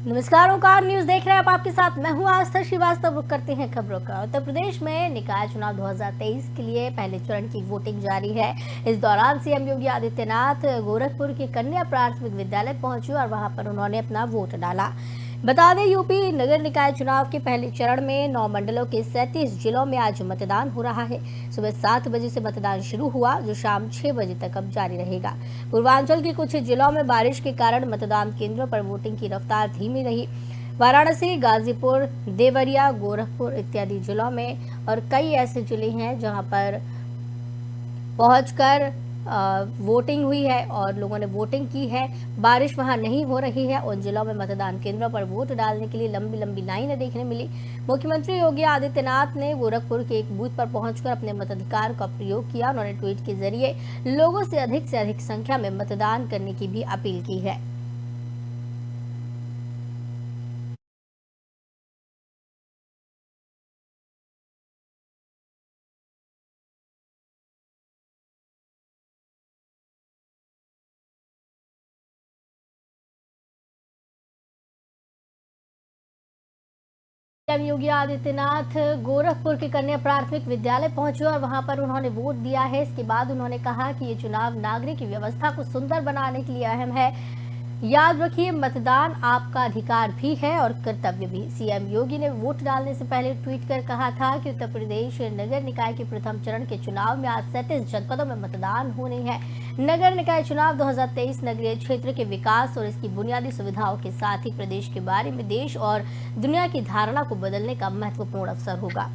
नमस्कार, ओंकार न्यूज देख रहे हैं आप। आपके साथ मैं हूं आस्था श्रीवास्तव। रुक करते हैं खबरों का। उत्तर प्रदेश में निकाय चुनाव 2023 के लिए पहले चरण की वोटिंग जारी है। इस दौरान सीएम योगी आदित्यनाथ गोरखपुर के कन्या प्राथमिक विद्यालय पहुंचे और वहां पर उन्होंने अपना वोट डाला। बता दें, यूपी नगर निकाय चुनाव के पहले चरण में 9 मंडलों के 37 जिलों में आज मतदान हो रहा है। सुबह 7 बजे से मतदान शुरू हुआ, जो शाम 6 बजे तक अब जारी रहेगा। पूर्वांचल के कुछ जिलों में बारिश के कारण मतदान केंद्रों पर वोटिंग की रफ्तार धीमी रही। वाराणसी, गाजीपुर, देवरिया, गोरखपुर इत्यादि जिलों में और कई ऐसे जिले हैं जहां पर पहुंचकर वोटिंग हुई है और लोगों ने वोटिंग की है। बारिश वहां नहीं हो रही है। उन जिलों में मतदान केंद्रों पर वोट डालने के लिए लंबी लंबी लाइनें देखने मिली। मुख्यमंत्री योगी आदित्यनाथ ने गोरखपुर के एक बूथ पर पहुंचकर अपने मताधिकार का प्रयोग किया। उन्होंने ट्वीट के जरिए लोगों से अधिक संख्या में मतदान करने की भी अपील की है। सीएम योगी आदित्यनाथ गोरखपुर के कन्या प्राथमिक विद्यालय पहुंचे और वहां पर उन्होंने वोट दिया है। इसके बाद उन्होंने कहा कि ये चुनाव नागरिक व्यवस्था को सुंदर बनाने के लिए अहम है। याद रखिए, मतदान आपका अधिकार भी है और कर्तव्य भी। सीएम योगी ने वोट डालने से पहले ट्वीट कर कहा था कि उत्तर प्रदेश नगर निकाय के प्रथम चरण के चुनाव में आज 37 जनपदों में मतदान होने हैं। नगर निकाय चुनाव 2023 नगरीय क्षेत्र के विकास और इसकी बुनियादी सुविधाओं के साथ ही प्रदेश के बारे में देश और दुनिया की धारणा को बदलने का महत्वपूर्ण अवसर होगा।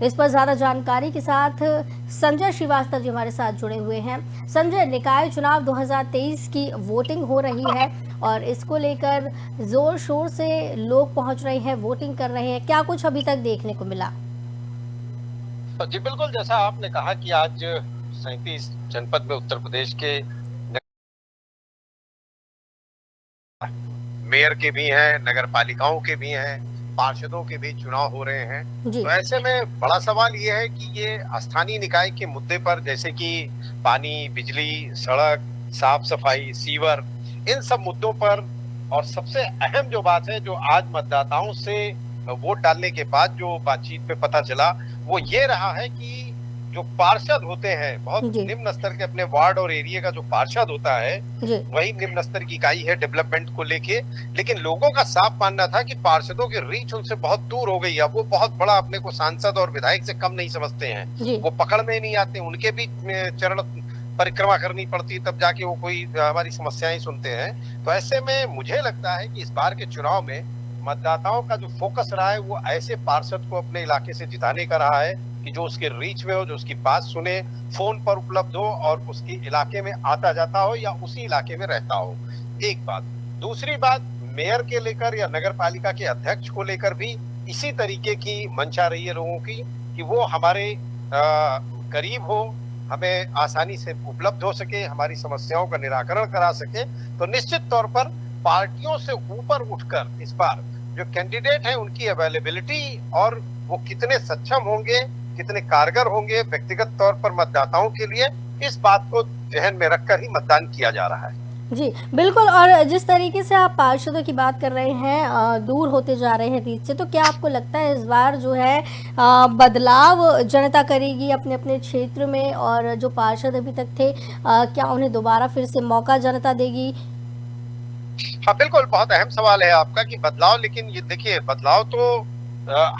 इस पर ज्यादा जानकारी के साथ संजय श्रीवास्तव जी हमारे साथ जुड़े हुए हैं। संजय, निकाय चुनाव 2023 की वोटिंग हो रही है और इसको लेकर जोर शोर से लोग पहुंच रहे हैं, वोटिंग कर रहे हैं। क्या कुछ अभी तक देखने को मिला? जी बिल्कुल, जैसा आपने कहा कि आज 37 जनपद में उत्तर प्रदेश के मेयर के भी हैं, नगर पालिकाओं के भी हैं, पार्षदों के भी चुनाव हो रहे हैं। तो ऐसे में बड़ा सवाल ये है कि ये स्थानीय निकाय के मुद्दे पर, जैसे कि पानी, बिजली, सड़क, साफ सफाई, सीवर, इन सब मुद्दों पर, और सबसे अहम जो बात है, जो आज मतदाताओं से वोट डालने के बाद जो बातचीत में पता चला, वो ये रहा है कि जो पार्षद होते हैं, बहुत निम्न स्तर के अपने वार्ड और एरिया का जो पार्षद होता है, वही निम्न स्तर की इकाई है डेवलपमेंट को लेके। लेकिन लोगों का साफ मानना था कि पार्षदों की रीच उनसे बहुत दूर हो गई है। वो बहुत बड़ा अपने को सांसद और विधायक से कम नहीं समझते हैं, वो पकड़ में नहीं आते, उनके भी चरण परिक्रमा करनी पड़ती, तब जाके वो कोई हमारी समस्याएं सुनते हैं। तो ऐसे में मुझे लगता है कि इस बार के चुनाव में मतदाताओं का जो फोकस रहा है, वो ऐसे पार्षद को अपने इलाके से जिताने का रहा है कि जो उसके रीच में हो, जो उसकी बात सुने, फोन पर उपलब्ध हो और उसके इलाके में आता जाता हो या उसी इलाके में रहता हो। एक बात। दूसरी बात, मेयर के लेकर या नगर पालिका के अध्यक्ष को लेकर भी इसी तरीके की मंशा रही है लोगों की कि वो हमारे करीब हो, हमें आसानी से उपलब्ध हो सके, हमारी समस्याओं का निराकरण करा सके। तो निश्चित तौर पर पार्टियों से ऊपर उठकर इस बार जो कैंडिडेट है, उनकी अवेलेबिलिटी और वो कितने सक्षम होंगे, कितने कारगर होंगे व्यक्तिगत तौर पर मतदाताओं के लिए, इस बात को ध्यान में रखकर ही मतदान किया जा रहा है। जी बिल्कुल। और जिस तरीके से आप पार्षदों की बात कर रहे हैं, दूर होते जा रहे हैं रीच से, तो क्या आपको लगता है इस बार जो है बदलाव जनता करेगी अपने अपने क्षेत्र में, और जो पार्षद अभी तक थे क्या उन्हें दोबारा फिर से मौका जनता देगी? हाँ बिल्कुल, बहुत अहम सवाल है आपका कि बदलाव। लेकिन ये देखिए, बदलाव तो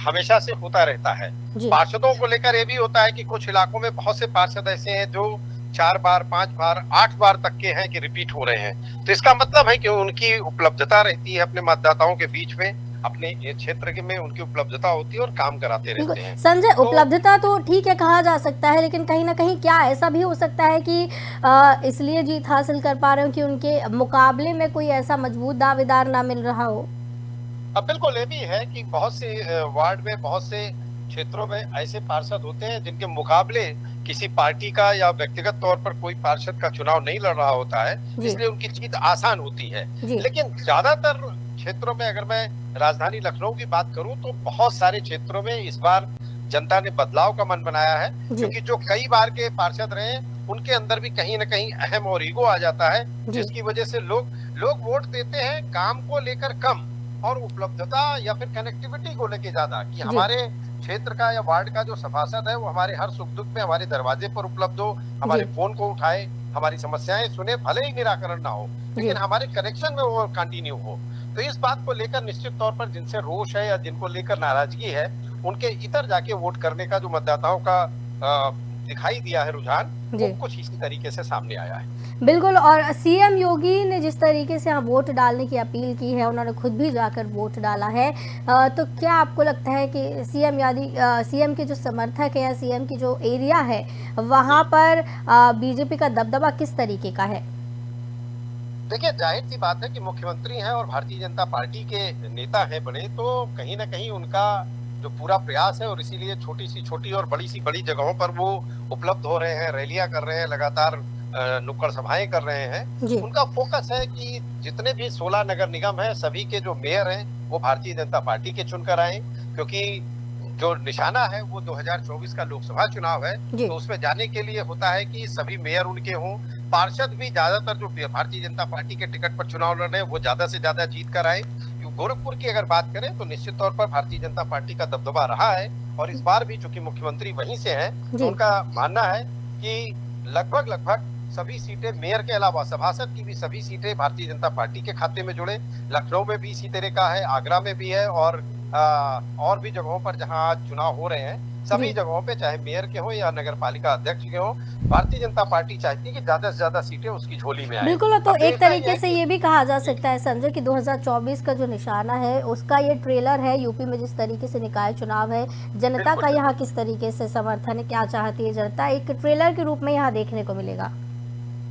हमेशा से होता रहता है। पार्षदों को लेकर ये भी होता है कि कुछ इलाकों में बहुत से पार्षद ऐसे हैं जो 4 बार, 5 बार, 8 बार तक के हैं कि रिपीट हो रहे हैं। तो इसका मतलब है कि उनकी उपलब्धता रहती है अपने मतदाताओं के बीच में, अपने क्षेत्र के में उनकी उपलब्धता होती है और काम कराते रहते हैं। संजय, उपलब्धता तो ठीक है, कहा जा सकता है, लेकिन कहीं ना कहीं क्या ऐसा भी हो सकता है कि इसलिए जीत हासिल कर पा रहे हो कि उनके मुकाबले में कोई ऐसा मजबूत दावेदार ना मिल रहा हो? अब बिल्कुल ये भी है कि बहुत से वार्ड में, बहुत से क्षेत्रों में ऐसे पार्षद होते हैं जिनके मुकाबले किसी पार्टी का या व्यक्तिगत तौर पर कोई पार्षद का चुनाव नहीं लड़ रहा होता है, इसलिए उनकी जीत आसान होती है। लेकिन ज्यादातर क्षेत्रों में, अगर मैं राजधानी लखनऊ की बात करूं, तो बहुत सारे क्षेत्रों में इस बार जनता ने बदलाव का मन बनाया है, क्योंकि जो कई बार के पार्षद रहे, उनके अंदर भी कहीं ना कहीं अहम और ईगो आ जाता है, जिसकी वजह से लोग वोट देते हैं काम को लेकर कम, और उपलब्धता या फिर कनेक्टिविटी को लेके ज्यादा, कि हमारे क्षेत्र का या वार्ड का जो सभासद है वो हमारे हर सुख दुख में हमारे दरवाजे पर उपलब्ध हो, हमारे फोन को उठाए, हमारी समस्याएं सुने, भले ही निराकरण ना हो लेकिन हमारे कनेक्शन में वो कंटिन्यू हो। तो इस बात को लेकर निश्चित तौर पर जिनसे रोष है या जिनको लेकर नाराजगी है, उनके इधर जाके वोट करने का जो मतदाताओं का दिखाई दिया है रुझान, वो कुछ इसी तरीके से सामने आया है। बिल्कुल। और सीएम योगी ने जिस तरीके से यहाँ वोट डालने की अपील की है, उन्होंने खुद भी जाकर वोट डाला है, तो क्या आपको लगता है कि सीएम के जो समर्थक है या सीएम की जो एरिया है वहाँ पर बीजेपी का दबदबा किस तरीके का है? देखिए, जाहिर सी बात है कि मुख्यमंत्री हैं और भारतीय जनता पार्टी के नेता हैं बड़े, तो कहीं ना कहीं उनका जो पूरा प्रयास है और इसीलिए छोटी सी छोटी और बड़ी सी बड़ी जगहों पर वो उपलब्ध हो रहे हैं, रैलियां कर रहे हैं, लगातार नुक्कड़ सभाएं कर रहे हैं। उनका फोकस है कि जितने भी 16 नगर निगम है, सभी के जो मेयर हैं वो भारतीय जनता पार्टी के चुनकर आए, क्योंकि जो निशाना है वो 2024 का लोकसभा चुनाव है, तो उसमें जाने के लिए होता है कि सभी मेयर उनके हों, पार्षद भी ज्यादातर जो भारतीय जनता पार्टी के टिकट पर चुनाव लड़ रहे हैं वो ज्यादा से ज्यादा जीत कर आए। गोरखपुर की अगर बात करें तो निश्चित तौर पर भारतीय जनता पार्टी का दबदबा रहा है, और इस बार भी चूंकि मुख्यमंत्री वहीं से हैं, तो उनका मानना है कि लगभग सभी सीटें मेयर के अलावा सभासद की भी सभी सीटें भारतीय जनता पार्टी के खाते में जुड़े। लखनऊ में भी इसी तरह का है, आगरा में भी है, और भी जगहों पर जहां आज चुनाव हो रहे हैं, सभी जगहों पे चाहे मेयर के हो या नगर पालिका अध्यक्ष के हो, भारतीय जनता पार्टी चाहती है कि ज्यादा से ज्यादा सीटें उसकी झोली में आए। बिल्कुल। तो एक तरीके से ये भी कहा जा सकता है संजय कि 2024 का जो निशाना है उसका ये ट्रेलर है। यूपी में जिस तरीके से निकाय चुनाव है, जनता का यहाँ किस तरीके से समर्थन है, क्या चाहती है जनता, एक ट्रेलर के रूप में यहाँ देखने को मिलेगा।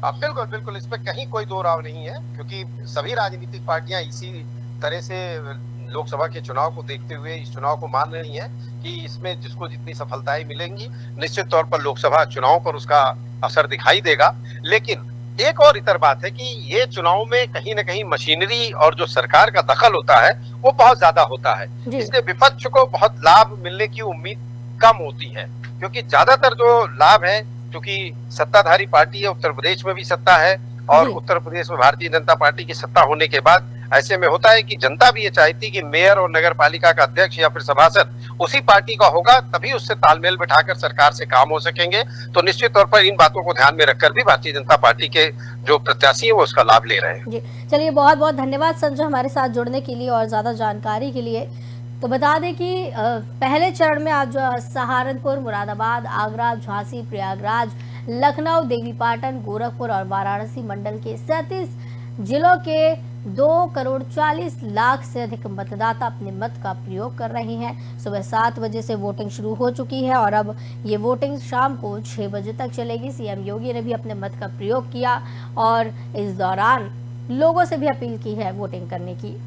बिल्कुल, इसमें कहीं कोई दो राव नहीं है, क्योंकि सभी राजनीतिक पार्टियां इसी तरह से लोकसभा के चुनाव को देखते हुए इस चुनाव को मान रही हैं कि इसमें जिसको जितनी सफलताएं मिलेंगी निश्चित तौर पर लोकसभा चुनाव पर उसका असर दिखाई देगा। लेकिन एक और इतर बात है कि ये चुनाव में कहीं ना कहीं मशीनरी और जो सरकार का दखल होता है वो बहुत ज्यादा होता है, इसलिए विपक्ष को बहुत लाभ मिलने की उम्मीद कम होती है, क्योंकि ज्यादातर जो लाभ है, क्योंकि सत्ताधारी पार्टी है, उत्तर प्रदेश में भी सत्ता है और उत्तर प्रदेश में भारतीय जनता पार्टी की सत्ता होने के बाद ऐसे में होता है कि जनता भी ये चाहती कि मेयर और नगर पालिका का अध्यक्ष या फिर सभासद उसी पार्टी का होगा, तभी उससे तालमेल बिठाकर सरकार से काम हो सकेंगे। तो निश्चित तौर पर इन बातों को ध्यान में रखकर भी भारतीय जनता पार्टी के जो प्रत्याशी है वो उसका लाभ ले रहे हैं। जी चलिए, बहुत बहुत धन्यवाद संजय हमारे साथ जुड़ने के लिए और ज्यादा जानकारी के लिए। तो बता दें कि पहले चरण में आज सहारनपुर, मुरादाबाद, आगरा, झांसी, प्रयागराज, लखनऊ, देवीपाटन, गोरखपुर और वाराणसी मंडल के 37 जिलों के 2,40,00,000 से अधिक मतदाता अपने मत का प्रयोग कर रहे हैं। सुबह 7 बजे से वोटिंग शुरू हो चुकी है और अब ये वोटिंग शाम को 6 बजे तक चलेगी। सीएम योगी ने भी अपने मत का प्रयोग किया और इस दौरान लोगों से भी अपील की है वोटिंग करने की।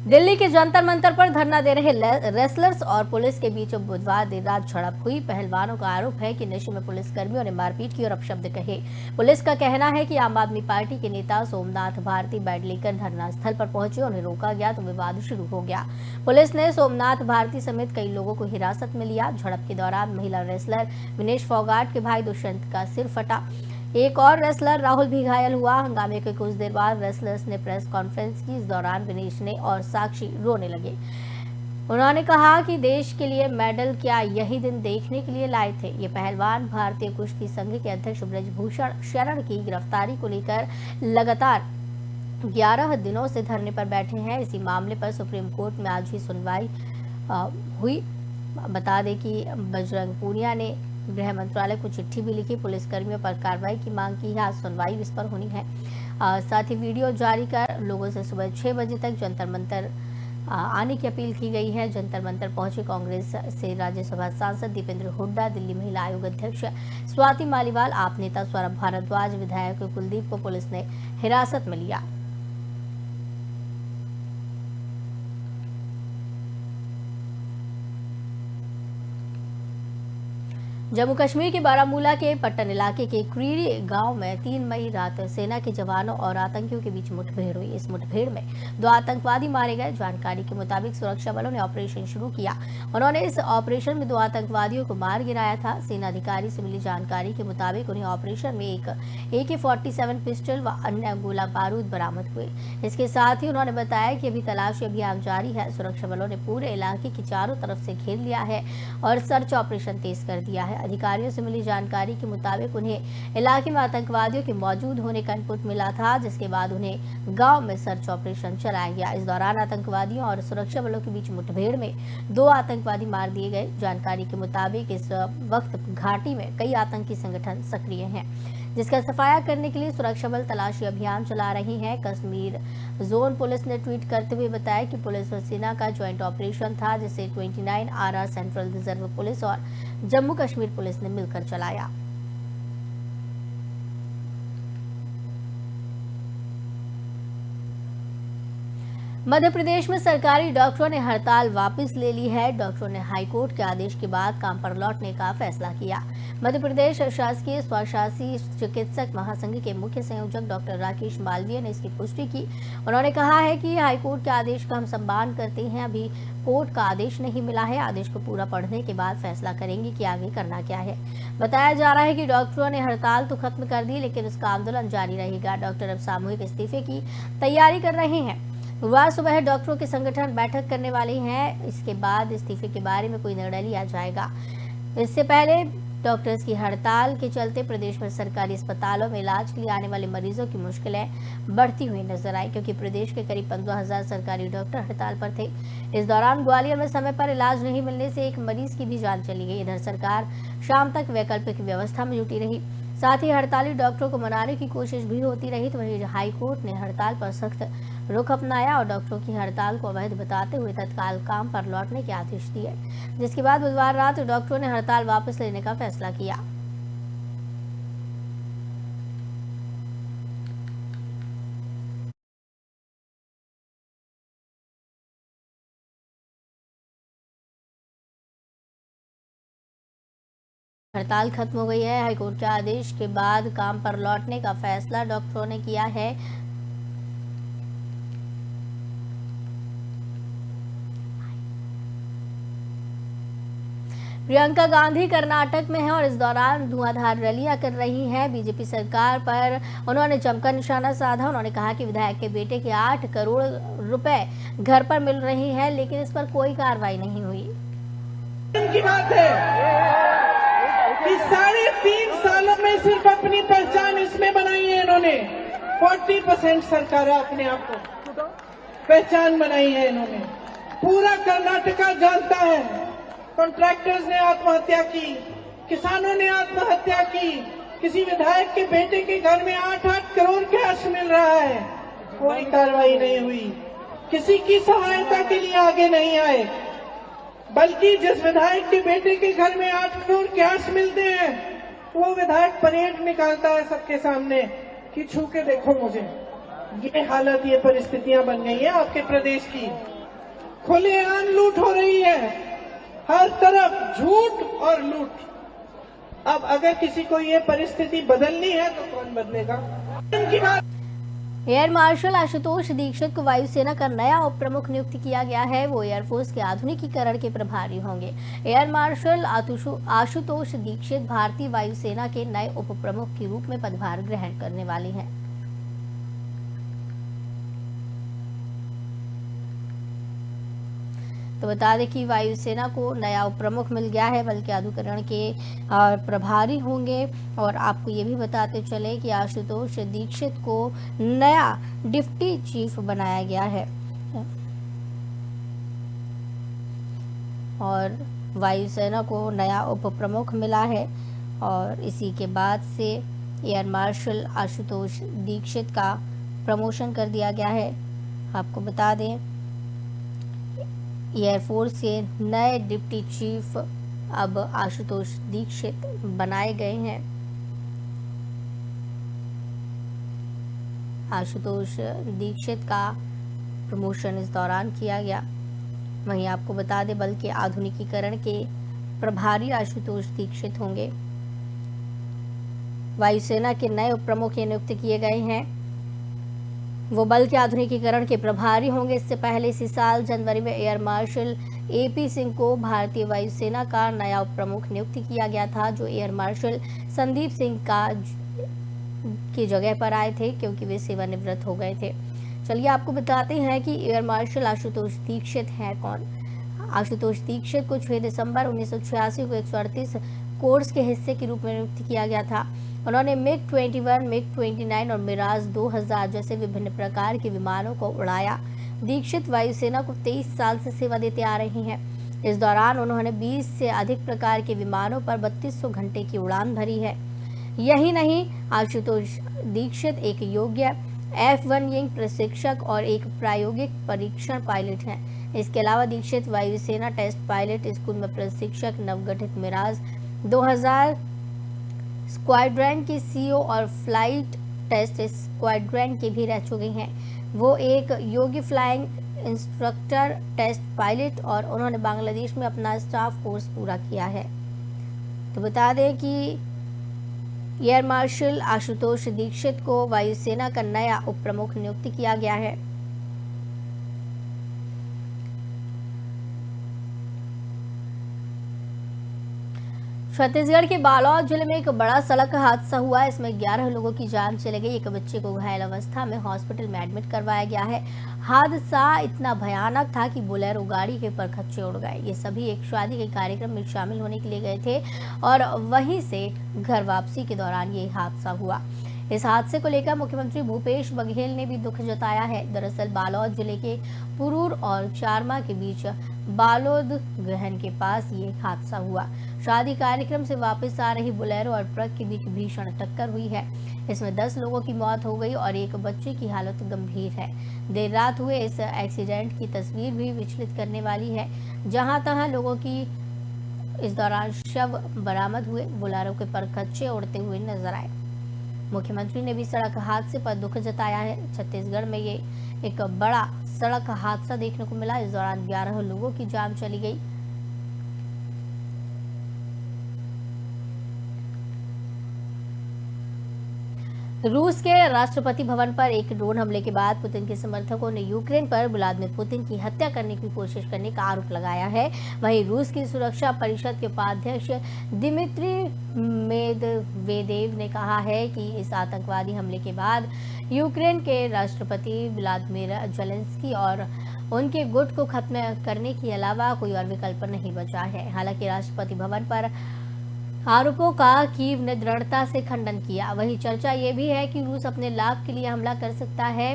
दिल्ली के जंतर मंतर पर धरना दे रहे रेसलर्स और पुलिस के बीच बुधवार देर रात झड़प हुई। पहलवानों का आरोप है कि नशे में पुलिसकर्मियों ने मारपीट की और अपशब्द कहे। पुलिस का कहना है कि आम आदमी पार्टी के नेता सोमनाथ भारती बैट लेकर धरना स्थल पर पहुंचे, उन्हें रोका गया तो विवाद शुरू हो गया। पुलिस ने सोमनाथ भारती समेत कई लोगों को हिरासत में लिया। झड़प के दौरान महिला रेसलर विनेश फोगाट के भाई दुष्यंत का सिर फटा। एक और रेसलर राहुल भी घायल हुआ। हंगामे के कुछ देर बाद रेसलर्स ने प्रेस कॉन्फ्रेंस की। इस दौरान विनेश ने और साक्षी रोने लगे। उन्होंने कहा कि देश के लिए मेडल क्या यही दिन देखने के लिए लाए थे। ये पहलवान भारतीय कुश्ती संघ के अध्यक्ष ब्रजभूषण शरण की गिरफ्तारी को लेकर लगातार 11 दिनों से धरने पर बैठे हैं। इसी मामले पर सुप्रीम कोर्ट में आज ही सुनवाई हुई। बता दें कि बजरंग पूनिया ने गृह मंत्रालय को चिट्ठी भी लिखी, पुलिसकर्मियों पर कार्रवाई की मांग की है। आज सुनवाई इस पर होनी है। साथ ही वीडियो जारी कर लोगों से सुबह 6 बजे तक जंतर मंतर आने की अपील की गई है। जंतर मंतर पहुंचे कांग्रेस से राज्यसभा सांसद दीपेंद्र हुड्डा, दिल्ली महिला आयोग अध्यक्ष स्वाति मालीवाल, आप नेता सौरभ भारद्वाज, विधायक कुलदीप को पुलिस ने हिरासत में लिया। जम्मू कश्मीर के बारामूला के पट्टन इलाके के क्रीरी गांव में 3 मई रात सेना के जवानों और आतंकियों के बीच मुठभेड़ हुई। इस मुठभेड़ में 2 आतंकवादी मारे गए। जानकारी के मुताबिक सुरक्षा बलों ने ऑपरेशन शुरू किया। उन्होंने इस ऑपरेशन में 2 आतंकवादियों को मार गिराया था। सेना अधिकारी से मिली जानकारी के मुताबिक उन्हें ऑपरेशन में एक AK-47 पिस्टल व अन्य गोला बारूद बरामद हुए। इसके साथ ही उन्होंने बताया कि अभी तलाशी अभियान जारी है। सुरक्षा बलों ने पूरे इलाके की चारों तरफ से घेर लिया है और सर्च ऑपरेशन तेज कर दिया है। अधिकारियों से मिली जानकारी के मुताबिक उन्हें इलाके में आतंकवादियों के मौजूद होने का इनपुट मिला था, जिसके बाद उन्हें गांव में सर्च ऑपरेशन चलाया गया। इस दौरान आतंकवादियों और सुरक्षा बलों के बीच मुठभेड़ में 2 आतंकवादी मार दिए गए। जानकारी के मुताबिक इस वक्त घाटी में कई आतंकी संगठन सक्रिय हैं, जिसका सफाया करने के लिए सुरक्षा बल तलाशी अभियान चला रही है। कश्मीर जोन पुलिस ने ट्वीट करते हुए बताया कि पुलिस और सेना का ज्वाइंट ऑपरेशन था, जिसे 29 RR सेंट्रल रिजर्व पुलिस और जम्मू कश्मीर पुलिस ने मिलकर चलाया। मध्य प्रदेश में सरकारी डॉक्टरों ने हड़ताल वापस ले ली है। डॉक्टरों ने हाईकोर्ट के आदेश के बाद काम पर लौटने का फैसला किया। मध्य प्रदेश शासकीय स्वशासी चिकित्सक महासंघ के मुख्य संयोजक डॉक्टर राकेश मालवीय ने इसकी पुष्टि की। उन्होंने कहा है कि हाईकोर्ट के आदेश का हम सम्मान करते हैं। अभी कोर्ट का आदेश नहीं मिला है। आदेश को पूरा पढ़ने के बाद फैसला करेंगे कि आगे करना क्या है। बताया जा रहा है कि डॉक्टरों ने हड़ताल तो खत्म कर दी, लेकिन उसका आंदोलन जारी रहेगा। डॉक्टर अब सामूहिक इस्तीफे की तैयारी कर रहे हैं। गुरुवार सुबह डॉक्टरों के संगठन बैठक करने वाले हैं। इसके बाद इस्तीफे के बारे में कोई निर्णय लिया जाएगा। इससे पहले डॉक्टर्स की हड़ताल के चलते प्रदेश में सरकारी अस्पतालों में इलाज के लिए आने वाले मरीजों की मुश्किलें बढ़ती हुई नजर आई, क्योंकि प्रदेश के करीब 15,000 सरकारी डॉक्टर हड़ताल पर थे। इस दौरान ग्वालियर में समय पर इलाज नहीं मिलने से एक मरीज की भी जान चली गई। इधर सरकार शाम तक वैकल्पिक व्यवस्था में जुटी रही। साथ ही हड़ताली डॉक्टरों को मनाने की कोशिश भी होती रही। तो वहीं हाईकोर्ट ने हड़ताल पर सख्त रुख अपनाया और डॉक्टरों की हड़ताल को अवैध बताते हुए तत्काल काम पर लौटने के आदेश दिए, जिसके बाद बुधवार रात डॉक्टरों ने हड़ताल वापस लेने का फैसला किया। हड़ताल खत्म हो गई है। हाईकोर्ट के आदेश के बाद काम पर लौटने का फैसला डॉक्टरों ने किया है। प्रियंका गांधी कर्नाटक में है और इस दौरान धुआंधार रैलियां कर रही हैं। बीजेपी सरकार पर उन्होंने जमकर निशाना साधा। उन्होंने कहा कि विधायक के बेटे के 8 करोड़ रुपए घर पर मिल रही है, लेकिन इस पर कोई कार्रवाई नहीं हुई। की बात है कि 3.5 सालों में सिर्फ अपनी पहचान इसमें बनाई है इन्होंने। 40% सरकार अपने आप को पहचान बनाई है इन्होंने। पूरा कर्नाटका जानता है। कॉन्ट्रैक्टर्स ने आत्महत्या की, किसानों ने आत्महत्या की। किसी विधायक के बेटे के घर में 8-8 करोड़ कैश मिल रहा है, कोई कार्रवाई नहीं हुई। किसी की सहायता के लिए आगे नहीं आए, बल्कि जिस विधायक के बेटे के घर में 8 करोड़ कैश मिलते हैं, वो विधायक परेड निकालता है सबके सामने कि छू के देखो मुझे। ये हालत, ये परिस्थितियां बन गई है आपके प्रदेश की। खुलेआम लूट हो रही है, हर तरफ झूठ और लूट। अब अगर किसी को ये परिस्थिति बदलनी है तो कौन बदलेगा? इनकी बात। एयर मार्शल आशुतोष दीक्षित को वायुसेना का नया उप प्रमुख नियुक्त किया गया है। वो एयरफोर्स के आधुनिकीकरण के प्रभारी होंगे। एयर मार्शल आशुतोष दीक्षित भारतीय वायुसेना के नए उप प्रमुख के रूप में पदभार ग्रहण करने वाले हैं। तो बता दें कि वायुसेना को नया उप प्रमुख मिल गया है, बल्कि आधुनिकीकरण के प्रभारी होंगे। और आपको ये भी बताते चले कि आशुतोष दीक्षित को नया डिप्टी चीफ बनाया गया है और वायुसेना को नया उप प्रमुख मिला है। और इसी के बाद से एयर मार्शल आशुतोष दीक्षित का प्रमोशन कर दिया गया है। आपको बता दें एयरफोर्स के नए डिप्टी चीफ अब आशुतोष दीक्षित बनाए गए हैं। आशुतोष दीक्षित का प्रमोशन इस दौरान किया गया। वहीं आपको बता दें बल के आधुनिकीकरण के प्रभारी आशुतोष दीक्षित होंगे। वायुसेना के नए उप प्रमुख नियुक्त किए गए हैं। वो बल के आधुनिकीकरण के प्रभारी होंगे। इससे पहले इसी साल जनवरी में एयर मार्शल AP सिंह को भारतीय वायुसेना का नया उप प्रमुख नियुक्त किया गया था, जो एयर मार्शल संदीप सिंह की जगह पर आए थे क्योंकि वे सेवानिवृत्त हो गए थे। चलिए आपको बताते हैं कि एयर मार्शल आशुतोष दीक्षित हैं कौन। आशुतोष दीक्षित को 6 दिसंबर 1986 को 138 कोर्स के हिस्से के रूप में नियुक्त किया गया था। उन्होंने MiG-21, MiG-29 और मिराज 2000 जैसे विभिन्न प्रकार के विमानों को उड़ाया। दीक्षित वायुसेना को 23 साल से सेवा देते आ रही हैं। इस दौरान उन्होंने 20 से अधिक प्रकार के विमानों पर 3200 घंटे की उड़ान भरी है। यही नहीं, आशुतोष दीक्षित एक योग्य F1 विंग प्रशिक्षक और एक प्रायोगिक परीक्षण पायलट हैं। इसके अलावा दीक्षित वायुसेना टेस्ट पायलट स्कूल में प्रशिक्षक, नवगठित मिराज 2000 स्क्वाड्रन की CO और फ्लाइट टेस्ट स्क्वाड्रन के भी रह चुके हैं। वो एक योग्य फ्लाइंग इंस्ट्रक्टर, टेस्ट पायलट और उन्होंने बांग्लादेश में अपना स्टाफ कोर्स पूरा किया है। तो बता दें कि एयर मार्शल आशुतोष दीक्षित को वायुसेना का नया उप प्रमुख नियुक्त किया गया है। छत्तीसगढ़ के बालोद जिले में एक बड़ा सड़क हादसा हुआ। इसमें 11 लोगों की जान चली गई। एक बच्चे को घायल अवस्था में हॉस्पिटल में एडमिट करवाया गया है। हादसा इतना भयानक था कि बोलेरो गाड़ी के परखच्चे उड़ गए। ये सभी एक शादी के कार्यक्रम में शामिल होने के लिए गए थे और वहीं से घर वापसी के दौरान ये हादसा हुआ। इस हादसे को लेकर मुख्यमंत्री भूपेश बघेल ने भी दुख जताया है। दरअसल बालोद जिले के पुरूर और चारमा के बीच बालोद गहन के पास ये हादसा हुआ। शादी कार्यक्रम से वापस आ रही बोलेरो और ट्रक के बीच भीषण टक्कर हुई है। इसमें 10 लोगों की मौत हो गई और एक बच्चे की हालत गंभीर है। देर रात हुए इस एक्सीडेंट की तस्वीर भी विचलित करने वाली है। जहां तहां लोगों की इस दौरान शव बरामद हुए। बोलेरो के परखच्चे उड़ते हुए नजर आए। मुख्यमंत्री ने भी सड़क हादसे पर दुख जताया है। छत्तीसगढ़ में ये एक बड़ा सड़क हादसा देखने को मिला। इस दौरान 11 लोगों की जान चली गई। रूस के राष्ट्रपति भवन पर एक ड्रोन हमले के बाद पुतिन के समर्थकों ने यूक्रेन पर व्लादिमीर पुतिन की हत्या करने की कोशिश करने का आरोप लगाया है। वहीं रूस की सुरक्षा परिषद के उपाध्यक्ष दिमित्री मेदवेदेव ने कहा है कि इस आतंकवादी हमले के बाद यूक्रेन के राष्ट्रपति व्लादिमीर जेलेंस्की और उनके गुट को खत्म करने के अलावा कोई और विकल्प नहीं बचा है। हालांकि राष्ट्रपति भवन पर आरोपों का कीव ने दृढ़ता से खंडन किया। वही चर्चा ये भी है कि रूस अपने लाभ के लिए हमला कर सकता है।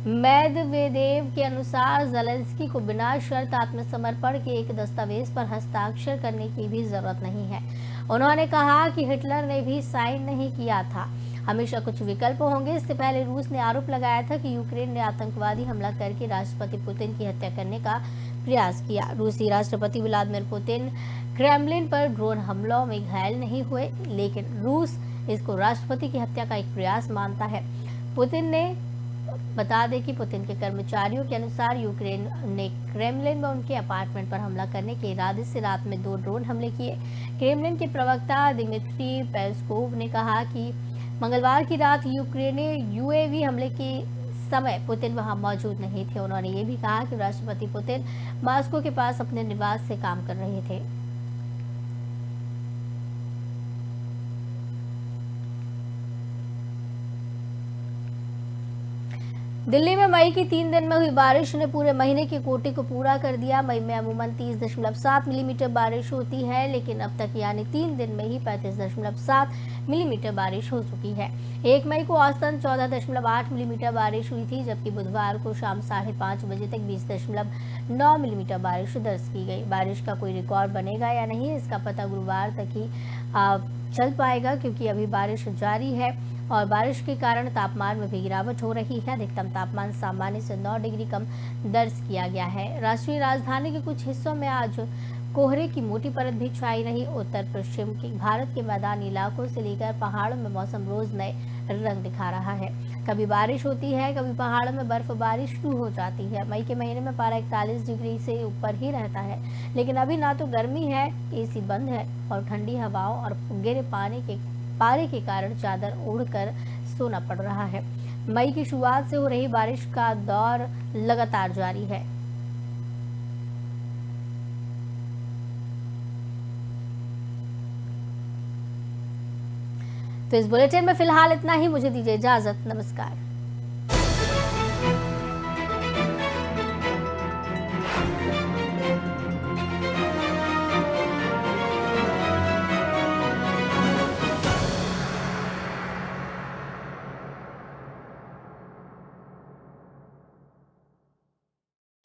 मेदवेदेव के अनुसार जेलेंस्की को बिना शर्त आत्मसमर्पण के एक दस्तावेज पर हस्ताक्षर करने की भी जरूरत नहीं है। उन्होंने कहा कि हिटलर ने भी साइन नहीं किया था। हमेशा कुछ विकल्प होंगे। इससे पहले रूस ने आरोप लगाया था कि यूक्रेन ने आतंकवादी हमला करके राष्ट्रपति पुतिन की हत्या करने का प्रयास किया। रूसी राष्ट्रपति व्लादिमीर पुतिन क्रेमलिन पर ड्रोन हमलों में घायल नहीं हुए, लेकिन रूस इसको राष्ट्रपति की हत्या का एक प्रयास मानता है। पुतिन ने बता दें कि पुतिन के कर्मचारियों के अनुसार यूक्रेन ने क्रेमलिन में उनके अपार्टमेंट पर हमला करने के इरादे से रात में 2 ड्रोन हमले किए। क्रेमलिन के प्रवक्ता दिमित्री पेस्कोव ने कहा कि मंगलवार की रात यूक्रेनी UAV हमले के समय पुतिन वहां मौजूद नहीं थे। उन्होंने ये भी कहा कि राष्ट्रपति पुतिन मॉस्को के पास अपने निवास से काम कर रहे थे। दिल्ली में मई की 3 दिन में हुई बारिश ने पूरे महीने की कोटि को पूरा कर दिया। मई में अमूमन 30.7 मिलीमीटर बारिश होती है, लेकिन अब तक यानी 3 दिन में ही 35.7 मिलीमीटर बारिश हो चुकी है। 1 मई को औसतन 14.8 मिलीमीटर बारिश हुई थी, जबकि बुधवार को शाम 5:30 बजे तक 20.9 मिलीमीटर बारिश दर्ज की गई। बारिश का कोई रिकॉर्ड बनेगा या नहीं, इसका पता गुरुवार तक ही चल पाएगा, क्योंकि अभी बारिश जारी है और बारिश के कारण तापमान में भी गिरावट हो रही है। अधिकतम तापमान सामान्य से 9 डिग्री कम दर्ज किया गया है। राष्ट्रीय राजधानी के कुछ हिस्सों में आज कोहरे की मोटी परत भी छाई रही। उत्तर पश्चिम भारत के मैदानी इलाकों से लेकर पहाड़ों में मौसम रोज नए रंग दिखा रहा है। कभी बारिश होती है, कभी पहाड़ों में बर्फबारी शुरू हो जाती है। मई के महीने में पारा 41 डिग्री से ऊपर ही रहता है, लेकिन अभी ना तो गर्मी है, एसी बंद है और ठंडी हवाओं और गिरे पारे के कारण चादर ओढ़कर सोना पड़ रहा है। मई की शुरुआत से हो रही बारिश का दौर लगातार जारी है। तो इस बुलेटिन में फिलहाल इतना ही। मुझे दीजिए इजाजत। नमस्कार।